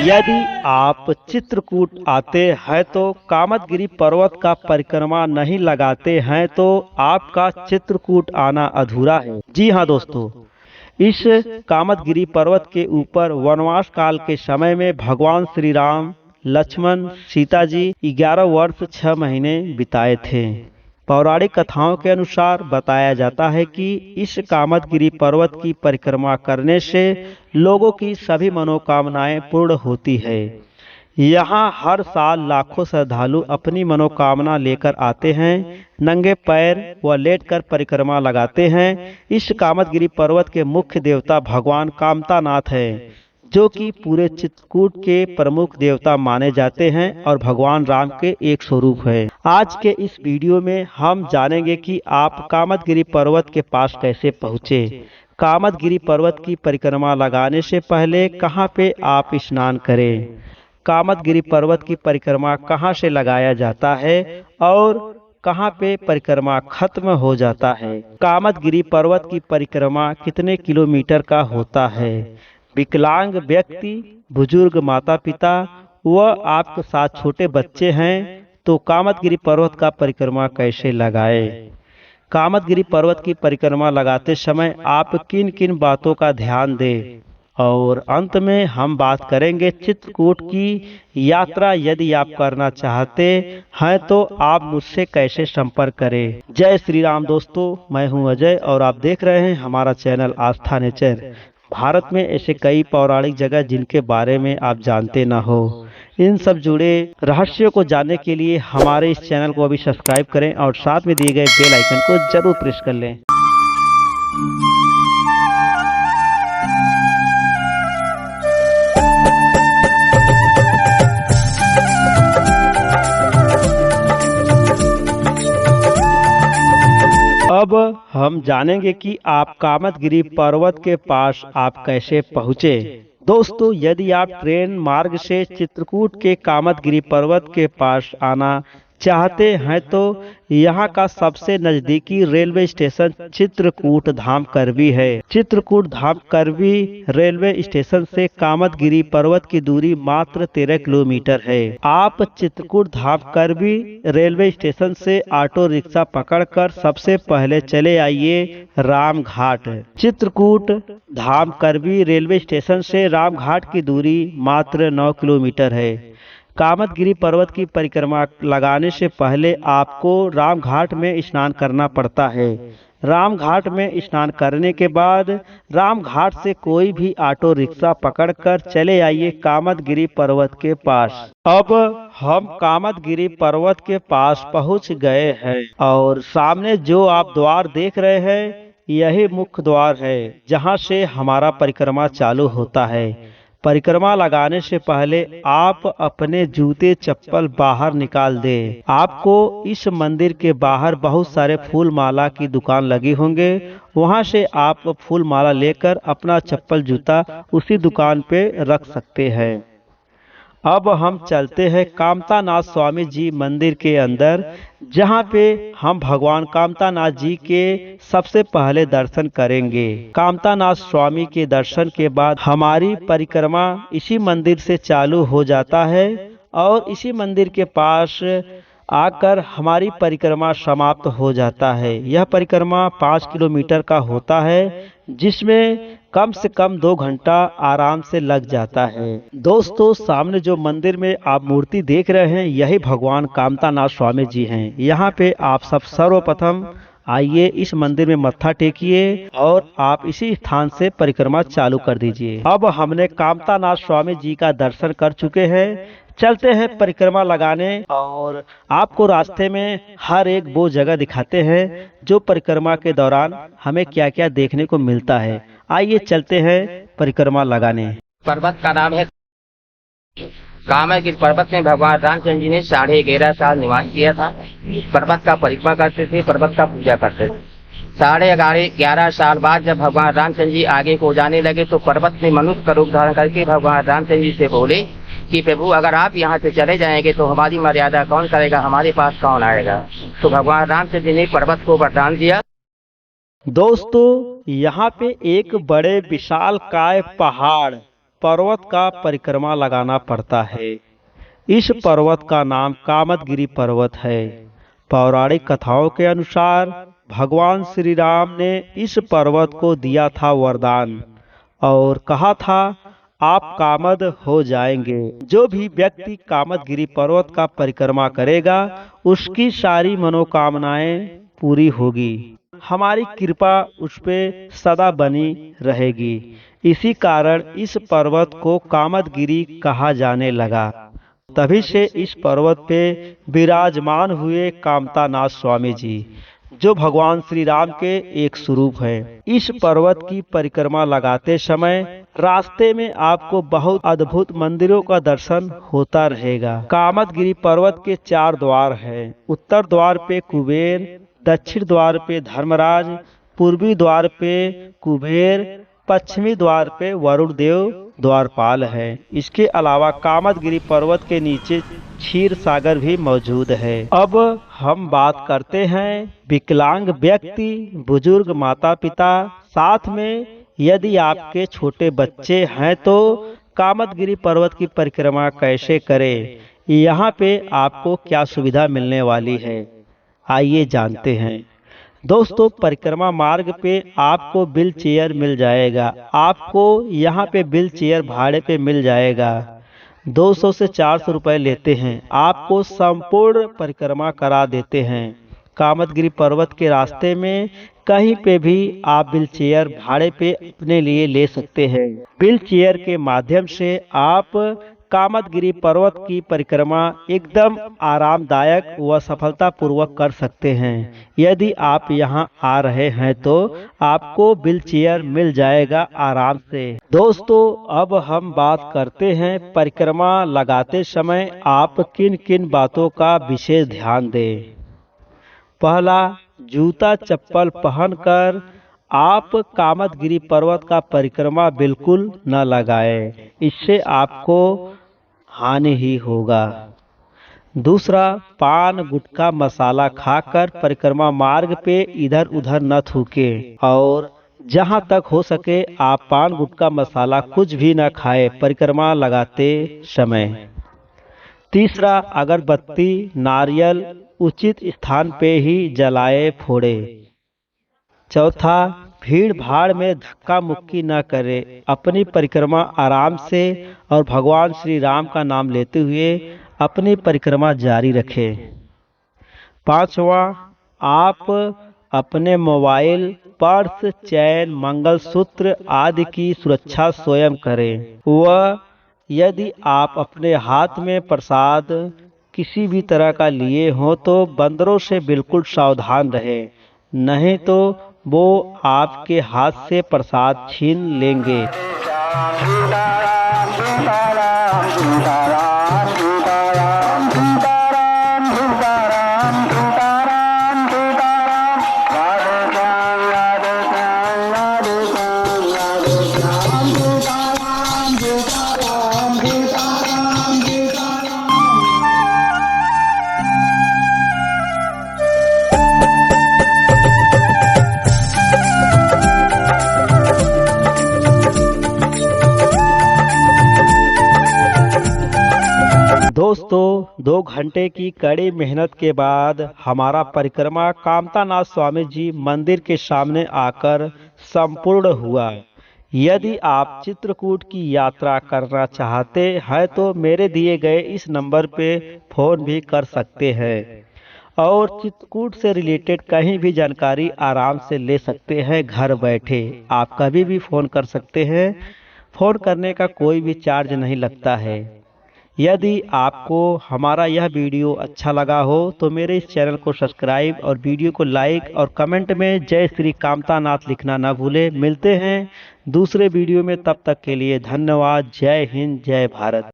यदि आप चित्रकूट आते हैं तो कामदगिरि पर्वत का परिक्रमा नहीं लगाते हैं तो आपका चित्रकूट आना अधूरा है। जी हाँ दोस्तों, इस कामदगिरि पर्वत के ऊपर वनवास काल के समय में भगवान श्री राम, लक्ष्मण, सीता जी 11 वर्ष 6 महीने बिताए थे। पौराणिक कथाओं के अनुसार बताया जाता है कि इस कामदगिरि पर्वत की परिक्रमा करने से लोगों की सभी मनोकामनाएं पूर्ण होती है। यहाँ हर साल लाखों श्रद्धालु अपनी मनोकामना लेकर आते हैं, नंगे पैर व लेटकर परिक्रमा लगाते हैं। इस कामदगिरि पर्वत के मुख्य देवता भगवान कामतानाथ है, जो कि पूरे चित्रकूट के प्रमुख देवता माने जाते हैं और भगवान राम के एक स्वरूप है। आज के इस वीडियो में हम जानेंगे कि आप कामदगिरि पर्वत के पास कैसे पहुँचे, कामदगिरि पर्वत की परिक्रमा लगाने से पहले कहां पे आप स्नान करें, कामदगिरि पर्वत की परिक्रमा कहां से लगाया जाता है और कहां पे परिक्रमा खत्म हो जाता है, कामदगिरि पर्वत की परिक्रमा कितने किलोमीटर का होता है, विकलांग व्यक्ति, बुजुर्ग माता पिता व आपके साथ छोटे बच्चे हैं तो कामदगिरि पर्वत का परिक्रमा कैसे लगाएं। कामदगिरि पर्वत की परिक्रमा लगाते समय आप किन किन बातों का ध्यान दें और अंत में हम बात करेंगे चित्रकूट की यात्रा यदि आप करना चाहते हैं तो आप मुझसे कैसे संपर्क करें। जय श्री राम दोस्तों, मैं हूं अजय और आप देख रहे हैं हमारा चैनल आस्था नेचर। भारत में ऐसे कई पौराणिक जगह जिनके बारे में आप जानते ना हो, इन सब जुड़े रहस्यों को जानने के लिए हमारे इस चैनल को अभी सब्सक्राइब करें और साथ में दिए गए बेल आइकन को जरूर प्रेस कर लें। अब हम जानेंगे कि आप कामदगिरि पर्वत के पास आप कैसे पहुँचे। दोस्तों, यदि आप ट्रेन मार्ग से चित्रकूट के कामदगिरि पर्वत के पास आना चाहते हैं तो यहाँ का सबसे नजदीकी रेलवे स्टेशन चित्रकूट धाम करवी है। चित्रकूट धाम करवी रेलवे स्टेशन से कामदगिरि पर्वत की दूरी मात्र 13 किलोमीटर है। आप चित्रकूट धाम करवी रेलवे स्टेशन से ऑटो रिक्शा पकड़कर सबसे पहले चले आइए राम घाट। चित्रकूट धाम करवी रेलवे स्टेशन से राम घाट की दूरी मात्र 9 किलोमीटर है। कामदगिरि पर्वत की परिक्रमा लगाने से पहले आपको राम घाट में स्नान करना पड़ता है। राम घाट में स्नान करने के बाद राम घाट से कोई भी ऑटो रिक्शा पकड़कर चले आइए कामदगिरि पर्वत के पास। अब हम कामदगिरि पर्वत के पास पहुंच गए हैं और सामने जो आप द्वार देख रहे हैं यही मुख्य द्वार है जहां से हमारा परिक्रमा चालू होता है। परिक्रमा लगाने से पहले आप अपने जूते चप्पल बाहर निकाल दें। आपको इस मंदिर के बाहर बहुत सारे फूल माला की दुकान लगी होंगे, वहां से आप फूल माला लेकर अपना चप्पल जूता उसी दुकान पे रख सकते हैं। अब हम चलते हैं कामतानाथ स्वामी जी मंदिर के अंदर, जहां पे हम भगवान कामतानाथ जी के सबसे पहले दर्शन करेंगे। कामतानाथ स्वामी के दर्शन के बाद हमारी परिक्रमा इसी मंदिर से चालू हो जाता है और इसी मंदिर के पास आकर हमारी परिक्रमा समाप्त हो जाता है। यह परिक्रमा 5 किलोमीटर का होता है, जिसमें कम से कम 2 घंटा आराम से लग जाता है। दोस्तों, सामने जो मंदिर में आप मूर्ति देख रहे हैं यही भगवान कामतानाथ स्वामी जी हैं। यहाँ पे आप सब सर्वप्रथम आइए, इस मंदिर में मत्था टेकिए और आप इसी स्थान से परिक्रमा चालू कर दीजिए। अब हमने कामतानाथ स्वामी जी का दर्शन कर चुके हैं, चलते हैं परिक्रमा लगाने और आपको रास्ते में हर एक वो जगह दिखाते हैं जो परिक्रमा के दौरान हमें क्या क्या देखने को मिलता है। आइए चलते हैं परिक्रमा लगाने। पर्वत का नाम है कामदगिरि पर्वत में भगवान रामचंद्र जी ने 11.5 साल निवास किया था। पर्वत का परिक्रमा करते थे, पर्वत का पूजा करते थे। 11.5 साल बाद जब भगवान रामचंद्र जी आगे को जाने लगे तो पर्वत ने मनुष्य का रूप धारण करके भगवान रामचंद्र जी से बोले कि प्रभु अगर आप यहाँ से चले जाएंगे तो हमारी मर्यादा कौन करेगा, हमारे पास कौन आएगा। तो भगवान रामचंद्र जी ने पर्वत को वरदान दिया। दोस्तों यहाँ पे एक बड़े विशाल काय पहाड़ पर्वत का परिक्रमा लगाना पड़ता है। इस पर्वत का नाम कामदगिरि पर्वत है। पौराणिक कथाओं के अनुसार भगवान श्री राम ने इस पर्वत को दिया था वरदान और कहा था आप कामद हो जाएंगे। जो भी व्यक्ति कामदगिरि पर्वत का परिक्रमा करेगा उसकी सारी मनोकामनाएं पूरी होगी, हमारी कृपा उस पे सदा बनी रहेगी। इसी कारण इस पर्वत को कामदगिरि कहा जाने लगा। तभी से इस पर्वत पे विराजमान हुए कामतानाथ स्वामी जी, जो भगवान श्री राम के एक स्वरूप हैं। इस पर्वत की परिक्रमा लगाते समय रास्ते में आपको बहुत अद्भुत मंदिरों का दर्शन होता रहेगा। कामदगिरि पर्वत के 4 द्वार हैं। उत्तर द्वार पे कुबेर, दक्षिण द्वार पे धर्मराज, पूर्वी द्वार पे कुबेर, पश्चिमी द्वार पे वरुण देव द्वारपाल है। इसके अलावा कामदगिरि पर्वत के नीचे क्षीर सागर भी मौजूद है। अब हम बात करते हैं विकलांग व्यक्ति, बुजुर्ग माता पिता, साथ में यदि आपके छोटे बच्चे हैं तो कामदगिरि पर्वत की परिक्रमा कैसे करें, यहाँ पे आपको क्या सुविधा मिलने वाली है, आइए जानते हैं। दोस्तों परिक्रमा मार्ग पे आपको व्हील चेयर मिल जाएगा। आपको यहाँ पे व्हील चेयर भाड़े पे मिल जाएगा। 200 से 400 रुपए लेते हैं। आपको संपूर्ण परिक्रमा करा देते हैं। कामदगिरि पर्वत के रास्ते में कहीं पे भी आप व्हील चेयर भाड़े पे अपने लिए ले सकते हैं। व्हील चेयर के माध्यम से आप कामदगिरि पर्वत की परिक्रमा एकदम आरामदायक व सफलतापूर्वक कर सकते हैं। यदि आप यहाँ आ रहे हैं तो आपको व्हील चेयर मिल जाएगा आराम से। दोस्तों अब हम बात करते हैं परिक्रमा लगाते समय आप किन किन बातों का विशेष ध्यान दें। पहला, जूता चप्पल पहनकर आप कामदगिरि पर्वत का परिक्रमा बिल्कुल न लगाएं, इससे आपको हानि ही होगा। दूसरा, पान गुटखा मसाला खाकर परिक्रमा मार्ग पे इधर उधर न थूकें और जहां तक हो सके आप पान गुटखा मसाला कुछ भी न खाएं परिक्रमा लगाते समय। तीसरा, अगरबत्ती नारियल उचित स्थान पे ही जलाए फोड़े। चौथा, भीड़ भाड़ में धक्का मुक्की न करें, अपनी परिक्रमा आराम से और भगवान श्री राम का नाम लेते हुए अपनी परिक्रमा जारी रखें। पांचवा, आप अपने मोबाइल, पर्स, चैन, मंगलसूत्र आदि की सुरक्षा स्वयं करें। व यदि आप अपने हाथ में प्रसाद किसी भी तरह का लिए हो तो बंदरों से बिल्कुल सावधान रहें, नहीं तो वो आपके हाथ से प्रसाद छीन लेंगे। दोस्तों 2 घंटे की कड़ी मेहनत के बाद हमारा परिक्रमा कामतानाथ स्वामी जी मंदिर के सामने आकर संपूर्ण हुआ। यदि आप चित्रकूट की यात्रा करना चाहते हैं तो मेरे दिए गए इस नंबर पे फोन भी कर सकते हैं और चित्रकूट से रिलेटेड कहीं भी जानकारी आराम से ले सकते हैं घर बैठे। आप कभी भी फोन कर सकते हैं। फोन करने का कोई भी चार्ज नहीं लगता है। यदि आपको हमारा यह वीडियो अच्छा लगा हो तो मेरे इस चैनल को सब्सक्राइब और वीडियो को लाइक और कमेंट में जय श्री कामतानाथ लिखना ना भूलें। मिलते हैं दूसरे वीडियो में, तब तक के लिए धन्यवाद। जय हिंद, जय भारत।